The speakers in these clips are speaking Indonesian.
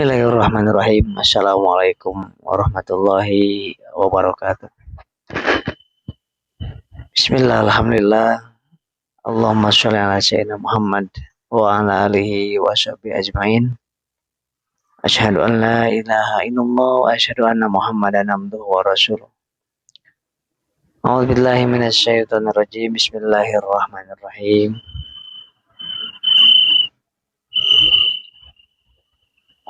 Bismillahirrahmanirrahim. Assalamualaikum warahmatullahi wabarakatuh. Bismillah, alhamdulillah. Allahumma sholli ala sayyidina Muhammad wa ala alihi wa sahbihi ajmain. Asyhadu an la ilaha illallah wa asyhadu anna Muhammadan abduhu wa rasuluh. A'udzu billahi minasy syaithanir rajim. Bismillahirrahmanirrahim.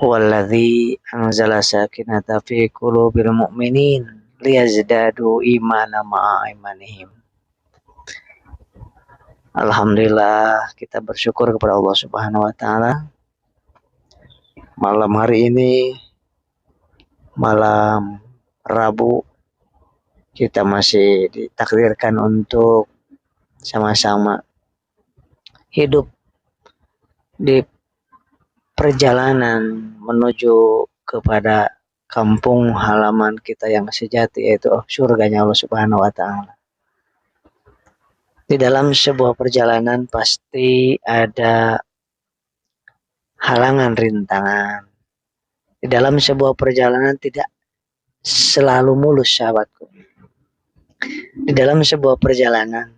Huwallazi anzala sakinata fi qulubil mu'minin liyazdadu imana ma'a imanihim. Alhamdulillah, kita bersyukur kepada Allah Subhanahu wa taala. Malam hari ini, malam Rabu, kita masih ditakdirkan untuk sama-sama hidup di perjalanan menuju kepada kampung halaman kita yang sejati, yaitu surganya Allah Subhanahu wa taala. Di dalam sebuah perjalanan pasti ada halangan, rintangan. Di dalam sebuah perjalanan tidak selalu mulus, sahabatku. Di dalam sebuah perjalanan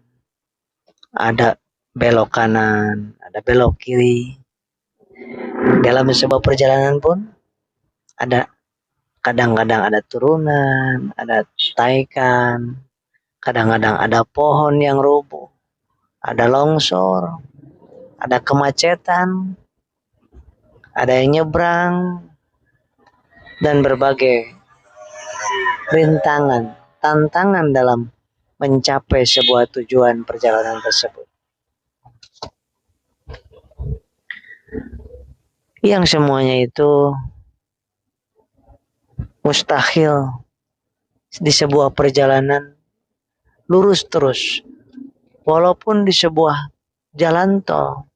ada belok kanan, ada belok kiri. Dalam sebuah perjalanan pun ada kadang-kadang ada turunan, ada taikan, kadang-kadang ada pohon yang roboh, ada longsor, ada kemacetan, ada yang nyebrang, dan berbagai rintangan, tantangan dalam mencapai sebuah tujuan perjalanan tersebut. Yang semuanya itu mustahil di sebuah perjalanan lurus terus. Walaupun di sebuah jalan tol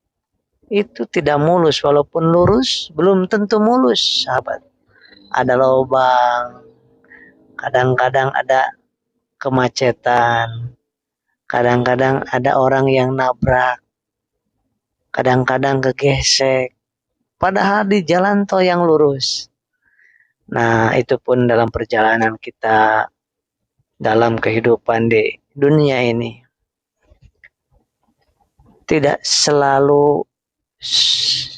itu tidak mulus, walaupun lurus belum tentu mulus, sahabat. Ada lubang, kadang-kadang ada kemacetan, kadang-kadang ada orang yang nabrak, kadang-kadang kegesek. Padahal di jalan tol yang lurus. Nah, itu pun dalam perjalanan kita dalam kehidupan di dunia ini. Tidak selalu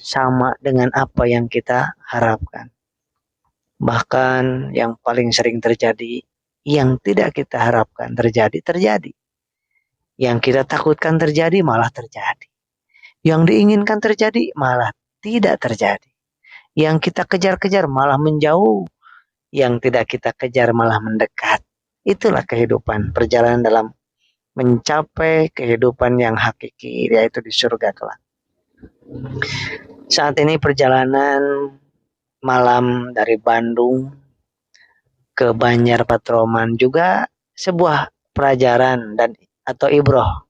sama dengan apa yang kita harapkan. Bahkan yang paling sering terjadi, yang tidak kita harapkan terjadi. Yang kita takutkan terjadi malah terjadi. Yang diinginkan terjadi malah tidak terjadi. Yang kita kejar-kejar malah menjauh. Yang tidak kita kejar malah mendekat. Itulah kehidupan, perjalanan dalam mencapai kehidupan yang hakiki, yaitu di surga kelak. Saat ini perjalanan malam dari Bandung ke Banjar Patroman juga sebuah pelajaran dan atau ibroh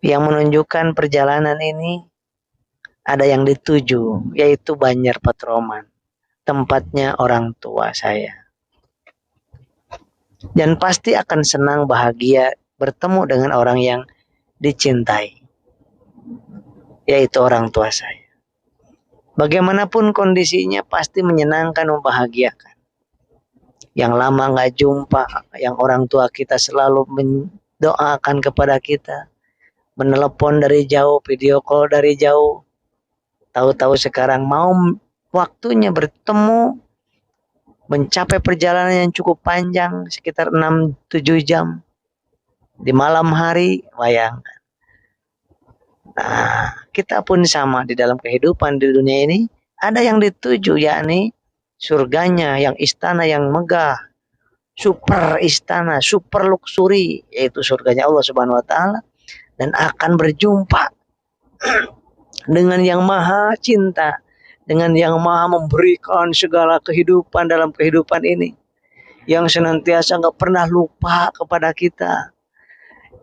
yang menunjukkan perjalanan ini ada yang dituju, yaitu Banjar Patroman, tempatnya orang tua saya. Dan pasti akan senang bahagia bertemu dengan orang yang dicintai, yaitu orang tua saya. Bagaimanapun kondisinya pasti menyenangkan, membahagiakan. Yang lama gak jumpa, yang orang tua kita selalu mendoakan kepada kita, menelepon dari jauh, video call dari jauh. Tahu-tahu sekarang mau waktunya bertemu, mencapai perjalanan yang cukup panjang, sekitar 6-7 jam. Di malam hari, bayangkan. Nah, kita pun sama di dalam kehidupan di dunia ini. Ada yang dituju, yakni surganya, yang istana yang megah. Super istana, super luxury, yaitu surganya Allah Subhanahu wa taala. Dan akan berjumpa dengan yang maha cinta, dengan yang maha memberikan segala kehidupan dalam kehidupan ini, yang senantiasa gak pernah lupa kepada kita,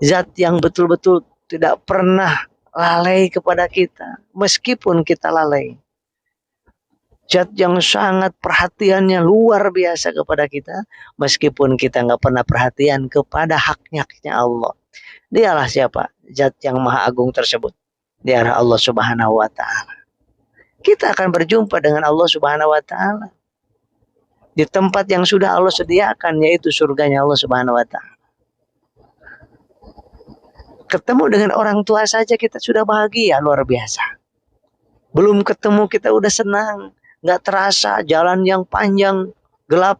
zat yang betul-betul tidak pernah lalai kepada kita meskipun kita lalai, zat yang sangat perhatiannya luar biasa kepada kita meskipun kita gak pernah perhatian kepada haknya Allah. Dialah siapa? Zat yang maha agung tersebut. Dialah Allah Subhanahu wa taala. kita akan berjumpa dengan Allah Subhanahu wa taala di tempat yang sudah Allah sediakan, yaitu surganya Allah Subhanahu wa taala. Ketemu dengan orang tua saja kita sudah bahagia luar biasa. Belum ketemu kita udah senang, nggak terasa jalan yang panjang, gelap,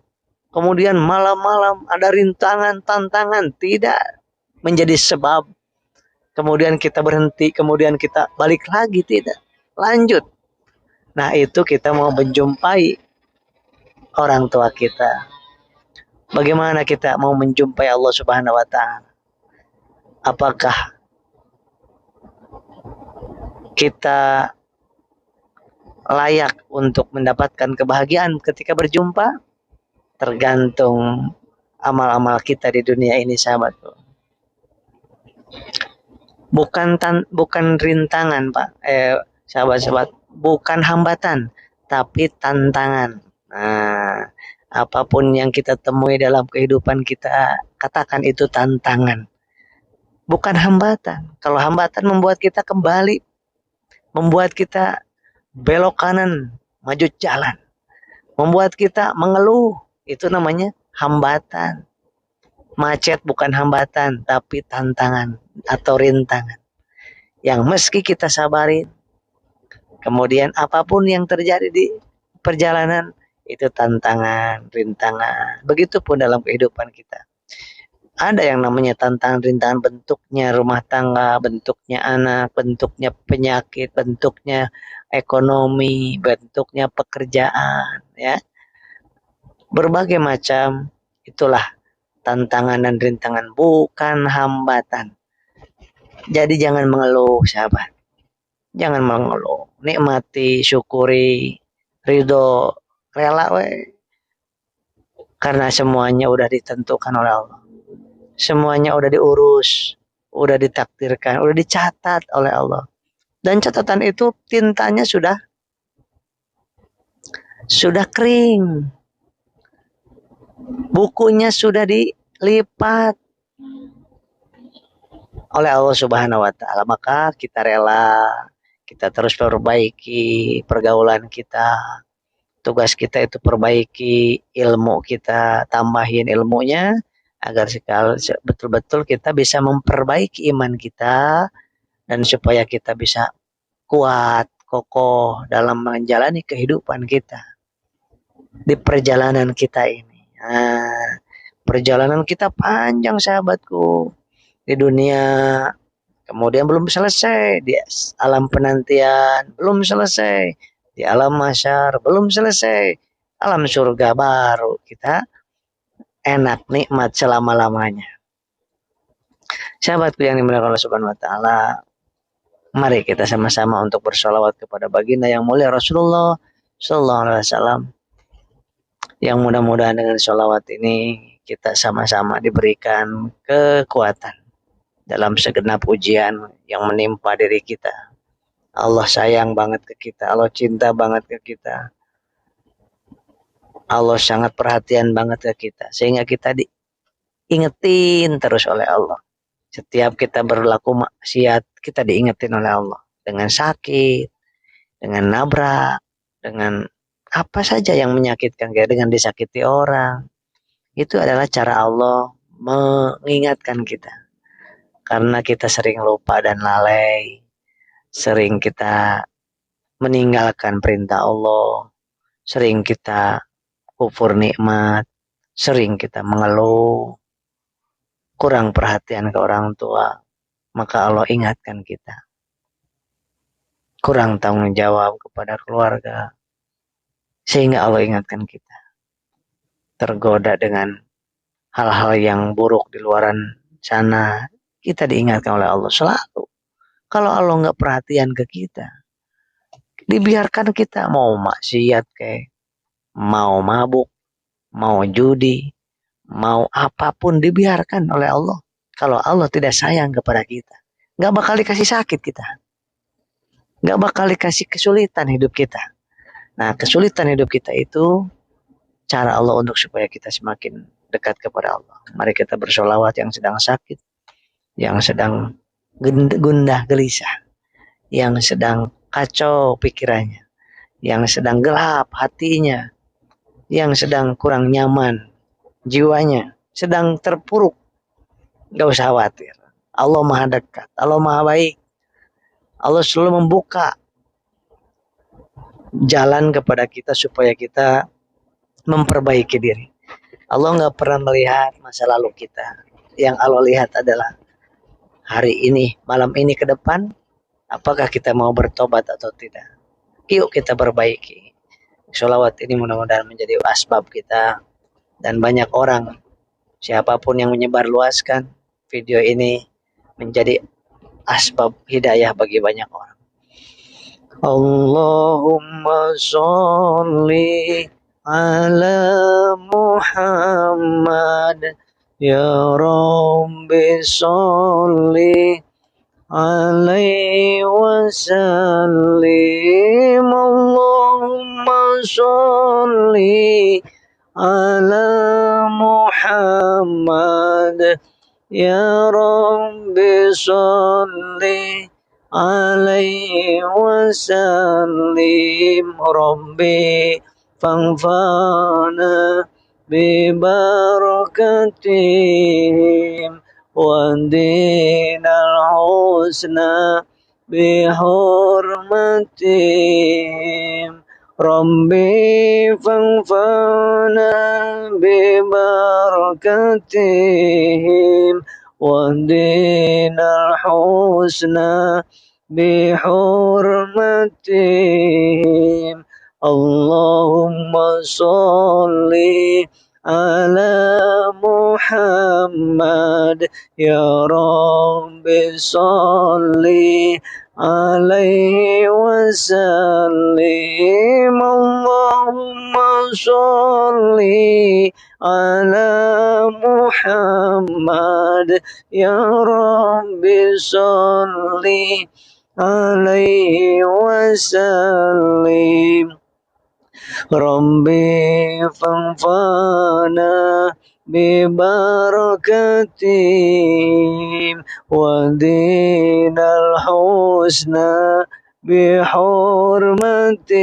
kemudian malam-malam ada rintangan, tantangan, tidak menjadi sebab kemudian kita berhenti, kemudian kita balik lagi, tidak, lanjut. Nah, itu kita mau menjumpai orang tua kita. Bagaimana kita mau menjumpai Allah Subhanahu wa taala? Apakah kita layak untuk mendapatkan kebahagiaan ketika berjumpa? Tergantung amal-amal kita di dunia ini, sahabatku. Bukan rintangan, Pak. Sahabat-sahabat, bukan hambatan, tapi tantangan. Nah, apapun yang kita temui dalam kehidupan kita, katakan itu tantangan. Bukan hambatan. Kalau hambatan membuat kita kembali, membuat kita belok kanan, maju jalan, membuat kita mengeluh, itu namanya hambatan. Macet bukan hambatan, tapi tantangan atau rintangan yang meski kita sabarin. Kemudian apapun yang terjadi di perjalanan, itu tantangan, rintangan. Begitupun dalam kehidupan kita. Ada yang namanya tantangan, rintangan, bentuknya rumah tangga, bentuknya anak, bentuknya penyakit, bentuknya ekonomi, bentuknya pekerjaan, ya. Berbagai macam, itulah tantangan dan rintangan, bukan hambatan. Jadi jangan mengeluh, sahabat. Jangan mengeluh. Nikmati, syukuri, ridho, rela we. Karena semuanya udah ditentukan oleh Allah. Semuanya udah diurus, udah ditakdirkan, udah dicatat oleh Allah. Dan catatan itu tintanya sudah kering. Bukunya sudah dilipat oleh Allah Subhanahu wa taala. Maka kita rela, kita terus perbaiki pergaulan kita. Tugas kita itu perbaiki ilmu kita, tambahin ilmunya agar betul-betul kita bisa memperbaiki iman kita dan supaya kita bisa kuat, kokoh dalam menjalani kehidupan kita di perjalanan kita ini. Nah, perjalanan kita panjang, sahabatku, di dunia. Kemudian belum selesai di alam penantian, belum selesai di alam mahsyar, belum selesai alam surga, baru kita enak nikmat selama-lamanya. Sahabatku yang dimuliakan Allah Subhanahu wa taala, mari kita sama-sama untuk bersolawat kepada baginda yang mulia Rasulullah sallallahu alaihi wasallam. Yang mudah-mudahan dengan sholawat ini kita sama-sama diberikan kekuatan dalam segenap ujian yang menimpa diri kita. Allah sayang banget ke kita, Allah cinta banget ke kita, Allah sangat perhatian banget ke kita, sehingga kita diingetin terus oleh Allah. Setiap kita berlaku maksiat, kita diingetin oleh Allah dengan sakit, dengan nabrak, dengan apa saja yang menyakitkan, kayak dengan disakiti orang. Itu adalah cara Allah mengingatkan kita. Karena kita sering lupa dan lalai, sering kita meninggalkan perintah Allah, sering kita kufur nikmat, sering kita mengeluh, kurang perhatian ke orang tua, maka Allah ingatkan kita. Kurang tanggung jawab kepada keluarga, sehingga Allah ingatkan kita. Tergoda dengan hal-hal yang buruk di luaran sana, kita diingatkan oleh Allah selalu. Kalau Allah nggak perhatian ke kita, dibiarkan kita mau maksiat kayak, mau mabuk, mau judi, mau apapun dibiarkan oleh Allah. Kalau Allah tidak sayang kepada kita, nggak bakal dikasih sakit kita, nggak bakal dikasih kesulitan hidup kita. Nah, kesulitan hidup kita itu cara Allah untuk supaya kita semakin dekat kepada Allah. Mari kita bersolawat yang sedang sakit, yang sedang gundah gelisah, yang sedang kacau pikirannya. yang sedang gelap hatinya, yang sedang kurang nyaman jiwanya, sedang terpuruk, gak usah khawatir. Allah maha dekat, Allah maha baik. Allah selalu membuka jalan kepada kita supaya kita memperbaiki diri. Allah nggak pernah melihat masa lalu kita. Yang Allah lihat adalah hari ini, malam ini ke depan, apakah kita mau bertobat atau tidak. Yuk kita perbaiki. Sholawat ini mudah-mudahan menjadi asbab kita dan banyak orang, siapapun yang menyebarluaskan video ini, menjadi asbab hidayah bagi banyak orang. Allahumma sholli ala Muhammad ya Rabbi sholli alaihi wasallim. Allahumma sholli ala Muhammad ya Rabbi sholli alaihi wasallim. Rabbi fanfa'na bi barakatihim wa dinal husna bi hurmatihim. Rabbi fanfa'na bi barakatihim wa dinal husna bihurmatihim. Allahumma sholli ala Muhammad ya Rabbi sholli alaihi wasallim. Allahumma sholli ala Muhammad ya Rabbi sholli alaihi wasallim. Rabbi fanfa'na bi barakatihim wa dinal husna bi hurmatihim.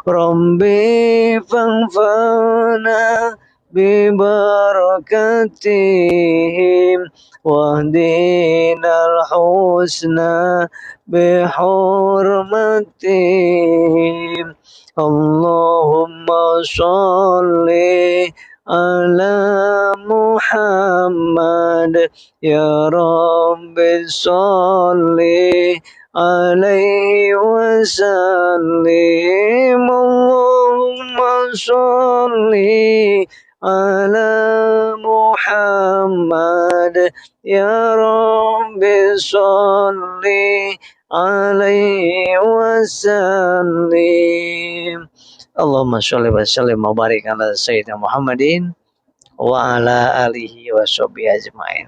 Rabbi fanfa'na bi barakatihim wahdinal husna bihurmatihim. Allahumma sholli ala Muhammad ya Rabbi sholli alaihi wasallim. Allahumma sholli ala Muhammad ya Rabbi sholli alaihi wasallim. Allahumma sholli wa sallim wa barik ala sayyidina Muhammadin wa ala alihi wa sahbihi ajmain.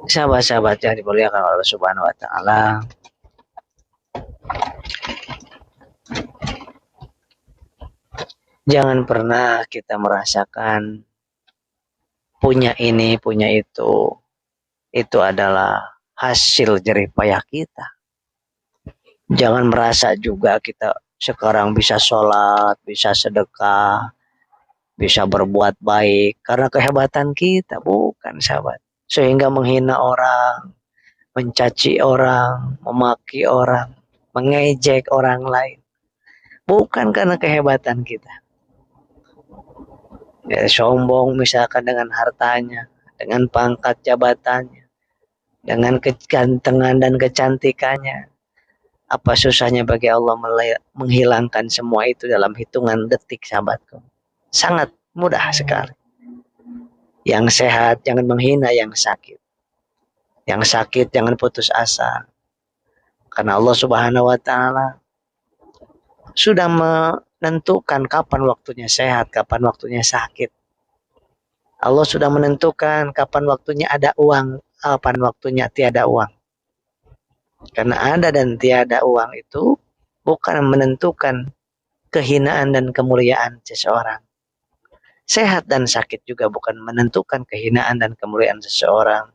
Sahabat-sahabat yang dimuliakan oleh Allah Subhanahu wa taala, jangan pernah kita merasakan punya ini, punya itu adalah hasil jerih payah kita. Jangan merasa juga kita sekarang bisa sholat, bisa sedekah, bisa berbuat baik karena kehebatan kita. Bukan, sahabat. Sehingga menghina orang, mencaci orang, memaki orang, mengejek orang lain. Bukan karena kehebatan kita. Ya, sombong misalkan dengan hartanya, dengan pangkat jabatannya, dengan kegantengan dan kecantikannya. Apa susahnya bagi Allah menghilangkan semua itu dalam hitungan detik, sahabatku. Sangat mudah sekali. Yang sehat jangan menghina yang sakit. Yang sakit jangan putus asa. Karena Allah Subhanahu wa taala sudah menentukan kapan waktunya sehat, kapan waktunya sakit. Allah sudah menentukan kapan waktunya ada uang, kapan waktunya tiada uang. Karena ada dan tiada uang itu bukan menentukan kehinaan dan kemuliaan seseorang. Sehat dan sakit juga bukan menentukan kehinaan dan kemuliaan seseorang.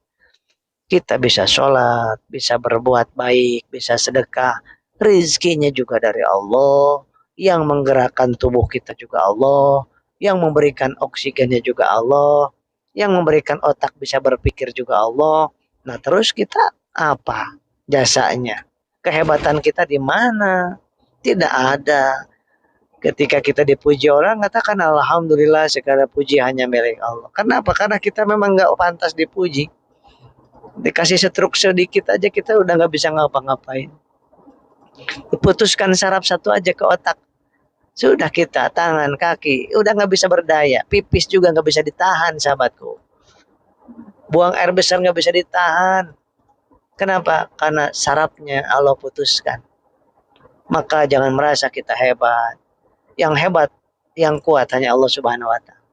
Kita bisa sholat, bisa berbuat baik, bisa sedekah. Rizkinya juga dari Allah. Yang menggerakkan tubuh kita juga Allah. Yang memberikan oksigennya juga Allah. Yang memberikan otak bisa berpikir juga Allah. Nah terus kita apa jasanya? Kehebatan kita di mana? Tidak ada. Ketika kita dipuji orang, katakan Alhamdulillah segala puji hanya milik Allah. Kenapa? Karena kita memang nggak pantas dipuji. Dikasih stroke sedikit aja kita udah nggak bisa ngapa-ngapain. Putuskan saraf satu aja ke otak. Sudah kita, tangan, kaki, udah nggak bisa berdaya. Pipis juga nggak bisa ditahan, sahabatku. Buang air besar nggak bisa ditahan. Kenapa? Karena sarafnya Allah putuskan. Maka jangan merasa kita hebat. Yang hebat, yang kuat hanya Allah Subhanahu wa Ta'ala.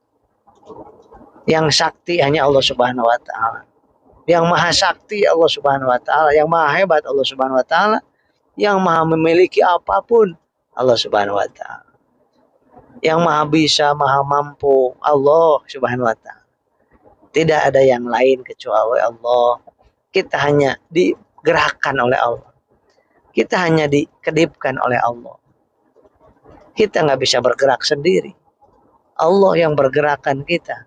Yang sakti hanya Allah Subhanahu wa Ta'ala. Yang maha sakti Allah Subhanahu wa Ta'ala. Yang maha hebat Allah Subhanahu wa Ta'ala. Yang maha memiliki apapun Allah Subhanahu wa Ta'ala. Yang maha bisa, maha mampu Allah Subhanahu wa Ta'ala. Tidak ada yang lain kecuali Allah. Kita hanya digerakkan oleh Allah. Kita hanya dikedipkan oleh Allah. Kita nggak bisa bergerak sendiri. Allah yang bergerakkan kita.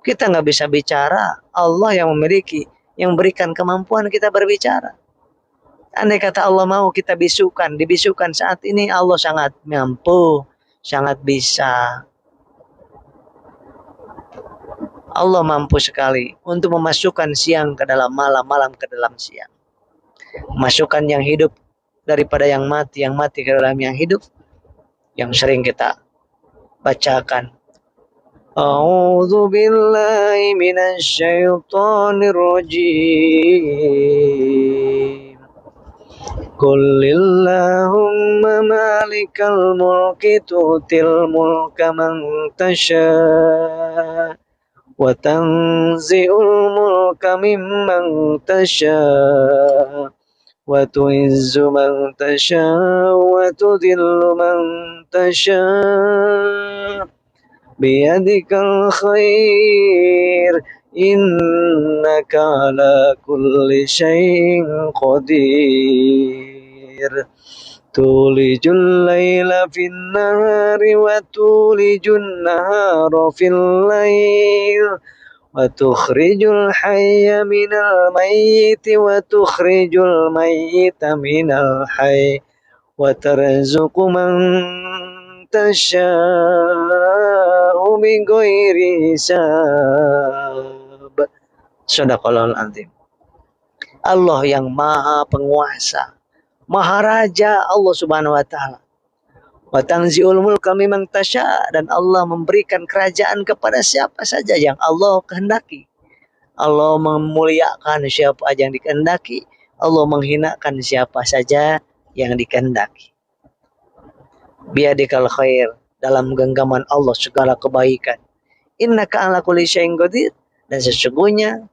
Kita nggak bisa bicara. Allah yang memiliki, yang berikan kemampuan kita berbicara. Andai kata Allah mau kita bisukan, dibisukan saat ini Allah sangat mampu, sangat bisa. Allah mampu sekali untuk memasukkan siang ke dalam malam, malam ke dalam siang. Masukkan yang hidup daripada yang mati ke dalam yang hidup. Yang sering kita bacakan. A'udzu billahi minasy syaithanir rajim. Qulillahumma malikal mulki tu'til mulka man tasha wa tanzi'ul mulka mimman tasha wa tu'izzu man tasha wa tudhillu man tasha biyadikal khair innaka ala kulli syai'in qadir tulijul laila fin nahari wa tulijun nahara fil lail wa tukhrijul hayya minal mayyiti wa tukhrijul mayyita minal hayy wa tarzuqu man tasya'u bighairi hisab. Shadaqallahul azim. Allah yang maha penguasa, maha raja Allah Subhanahu wa Ta'ala. Wa tanzi'ul mulka mimman tasya, dan Allah memberikan kerajaan kepada siapa saja yang Allah kehendaki. Allah memuliakan siapa aja yang dikehendaki, Allah menghinakan siapa saja yang dikehendaki. Biadikal khair, dalam genggaman Allah segala kebaikan. Innaka ala kulli syai'in qadir, dan sesungguhnya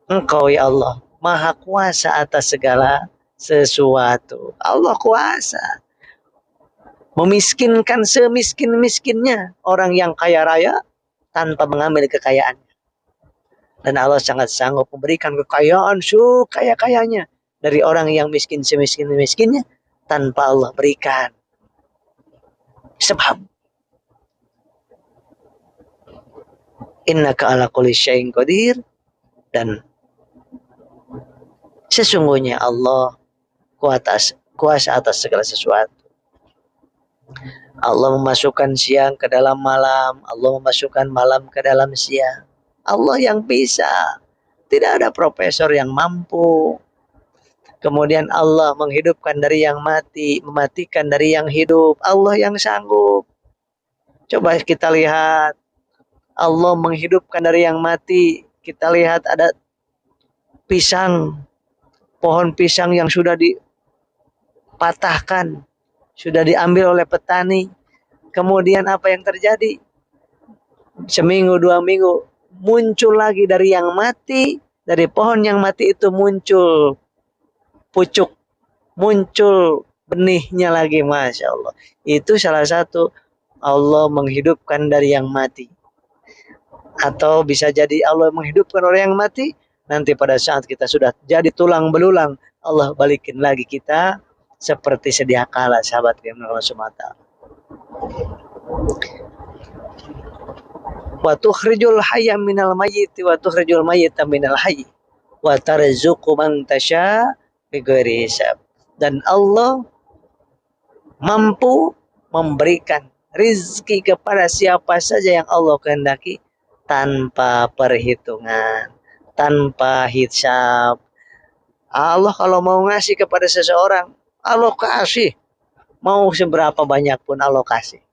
Engkau ya Allah maha kuasa atas segala sesuatu. Allah kuasa memiskinkan semiskin-miskinnya orang yang kaya raya tanpa mengambil kekayaannya. Dan Allah sangat sanggup memberikan kekayaan sekaya-kayanya dari orang yang miskin semiskin-miskinnya tanpa Allah berikan. Sebab innaka ala kulli syai'in qadir, dan sesungguhnya Allah kuasa atas segala sesuatu. Allah memasukkan siang ke dalam malam, Allah memasukkan malam ke dalam siang. Allah yang bisa. Tidak ada profesor yang mampu. Kemudian Allah menghidupkan dari yang mati, mematikan dari yang hidup. Allah yang sanggup. Coba kita lihat. Allah menghidupkan dari yang mati. Kita lihat ada pisang. Pohon pisang yang sudah dipatahkan. Sudah diambil oleh petani. Kemudian apa yang terjadi? Seminggu, 2 minggu. Muncul lagi dari yang mati. Dari pohon yang mati itu muncul pucuk. Muncul benihnya lagi. Masya Allah. Itu salah satu Allah menghidupkan dari yang mati. Atau bisa jadi Allah menghidupkan orang yang mati. Nanti pada saat kita sudah jadi tulang belulang, Allah balikin lagi kita seperti sedia kala, sahabat yang Allah SWT. Wa tukhrijul hayya minal mayyit wa tukhrijul mayyita minal hayy wa tarzuqu man tasya bighairi hisab. Dan Allah mampu memberikan rizki kepada siapa saja yang Allah kehendaki tanpa perhitungan, tanpa hisab. Allah kalau mau ngasih kepada seseorang, Allah kasih. Mau seberapa banyak pun Allah kasih.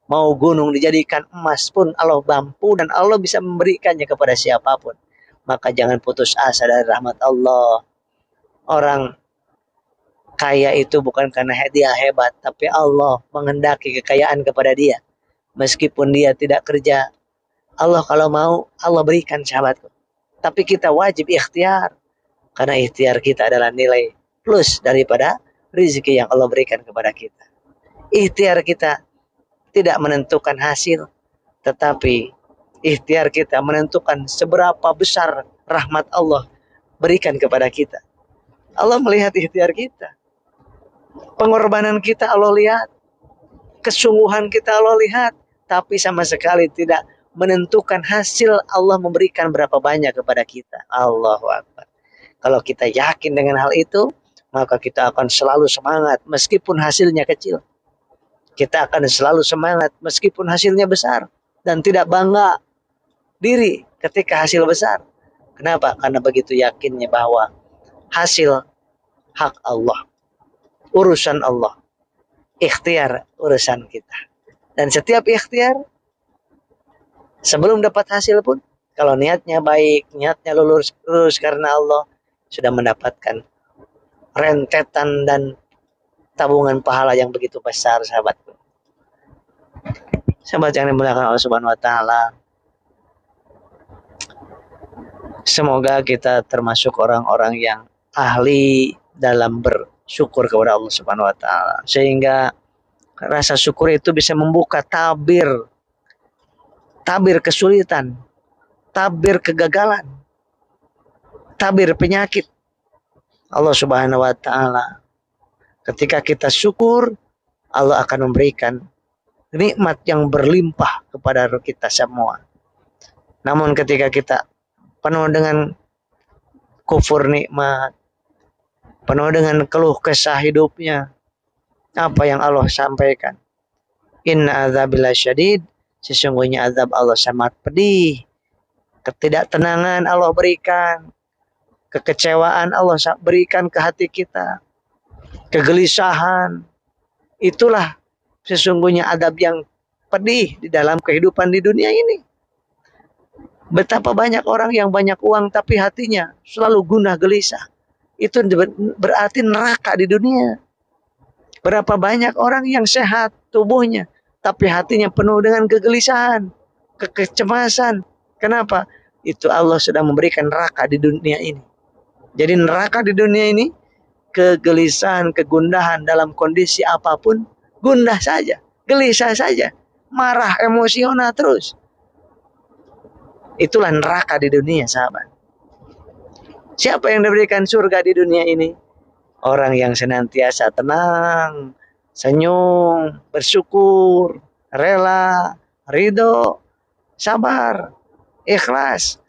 Mau gunung dijadikan emas pun Allah mampu, dan Allah bisa memberikannya kepada siapapun. Maka jangan putus asa dari rahmat Allah. Orang kaya itu bukan karena dia hebat, tapi Allah menghendaki kekayaan kepada dia. Meskipun dia tidak kerja, Allah kalau mau, Allah berikan, sahabatku. Tapi kita wajib ikhtiar. Karena ikhtiar kita adalah nilai plus daripada rezeki yang Allah berikan kepada kita. Ikhtiar kita tidak menentukan hasil, tetapi ikhtiar kita menentukan seberapa besar rahmat Allah berikan kepada kita. Allah melihat ikhtiar kita. Pengorbanan kita Allah lihat. Kesungguhan kita Allah lihat. Tapi sama sekali tidak menentukan hasil Allah memberikan berapa banyak kepada kita. Allahu Akbar. Kalau kita yakin dengan hal itu, maka kita akan selalu semangat meskipun hasilnya kecil. Kita akan selalu semangat meskipun hasilnya besar. Dan tidak bangga diri ketika hasil besar. Kenapa? Karena begitu yakinnya bahwa hasil hak Allah. Urusan Allah. Ikhtiar urusan kita. Dan setiap ikhtiar, sebelum dapat hasil pun, kalau niatnya baik, niatnya lurus karena Allah, sudah mendapatkan rentetan dan tabungan pahala yang begitu besar, sahabatku. Sahabat yang dimuliakan Allah Subhanahu wa taala. Semoga kita termasuk orang-orang yang ahli dalam bersyukur kepada Allah Subhanahu wa taala, sehingga rasa syukur itu bisa membuka tabir kesulitan, tabir kegagalan, tabir penyakit. Allah Subhanahu wa taala, ketika kita syukur, Allah akan memberikan nikmat yang berlimpah kepada kita semua. Namun ketika kita penuh dengan kufur nikmat, penuh dengan keluh kesah hidupnya, apa yang Allah sampaikan? Inna azabillah syadid, sesungguhnya azab Allah sangat pedih. Ketidaktenangan Allah berikan, kekecewaan Allah berikan ke hati kita, kegelisahan. Itulah sesungguhnya adab yang pedih di dalam kehidupan di dunia ini. Betapa banyak orang yang banyak uang tapi hatinya selalu gundah gelisah. Itu berarti neraka di dunia. Berapa banyak orang yang sehat tubuhnya tapi hatinya penuh dengan kegelisahan, kecemasan. Kenapa? Itu Allah sudah memberikan neraka di dunia ini. Jadi neraka di dunia ini, kegelisahan, kegundahan dalam kondisi apapun, gundah saja, gelisah saja, marah, emosional terus. Itulah neraka di dunia, sahabat. Siapa yang diberikan surga di dunia ini? Orang yang senantiasa tenang, senyum, bersyukur, rela, ridho, sabar, ikhlas,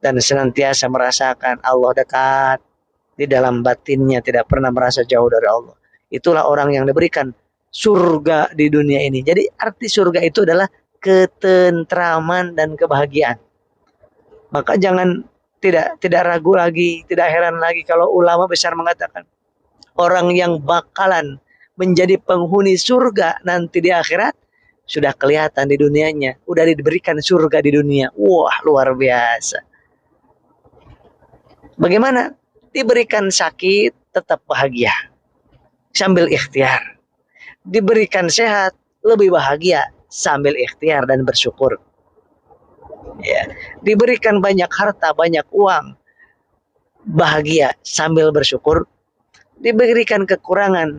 dan senantiasa merasakan Allah dekat di dalam batinnya, tidak pernah merasa jauh dari Allah. Itulah orang yang diberikan surga di dunia ini. Jadi arti surga itu adalah ketentraman dan kebahagiaan. Maka jangan tidak ragu lagi, tidak heran lagi kalau ulama besar mengatakan orang yang bakalan menjadi penghuni surga nanti di akhirat sudah kelihatan di dunianya, udah diberikan surga di dunia. Wah, luar biasa. Bagaimana? Diberikan sakit tetap bahagia sambil ikhtiar. Diberikan sehat lebih bahagia sambil ikhtiar dan bersyukur. Ya, diberikan banyak harta, banyak uang, bahagia sambil bersyukur. Diberikan kekurangan,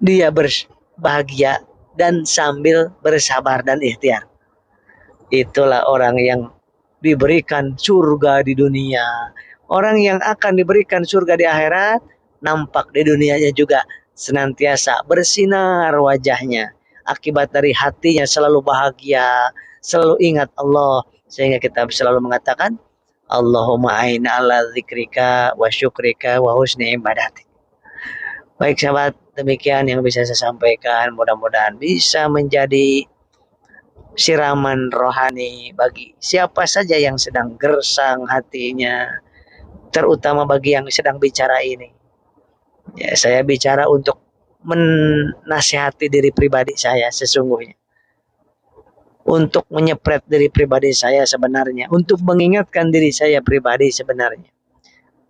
dia berbahagia dan sambil bersabar dan ikhtiar. Itulah orang yang diberikan surga di dunia. Orang yang akan diberikan surga di akhirat, nampak di dunianya juga senantiasa bersinar wajahnya. Akibat dari hatinya selalu bahagia, selalu ingat Allah. Sehingga kita selalu mengatakan, Allahumma aina ala zikrika wa syukrika wa husni ibadatik. Baik sahabat, demikian yang bisa saya sampaikan. Mudah-mudahan bisa menjadi siraman rohani bagi siapa saja yang sedang gersang hatinya, terutama bagi yang sedang bicara ini. Ya, saya bicara untuk menasihati diri pribadi saya sesungguhnya. Untuk menyepret diri pribadi saya sebenarnya. Untuk mengingatkan diri saya pribadi sebenarnya.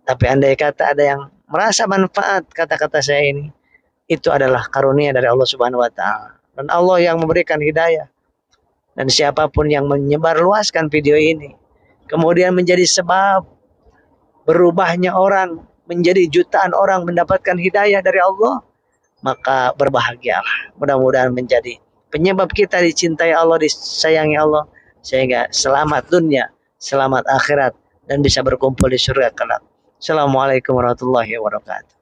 Tapi andai kata ada yang merasa manfaat kata-kata saya ini, itu adalah karunia dari Allah Subhanahu wa taala. Dan Allah yang memberikan hidayah. Dan siapapun yang menyebarluaskan video ini, kemudian menjadi sebab berubahnya orang, menjadi jutaan orang mendapatkan hidayah dari Allah, maka berbahagialah. Mudah-mudahan menjadi penyebab kita dicintai Allah, disayangi Allah, sehingga selamat dunia, selamat akhirat, dan bisa berkumpul di surga kelak. Assalamualaikum warahmatullahi wabarakatuh.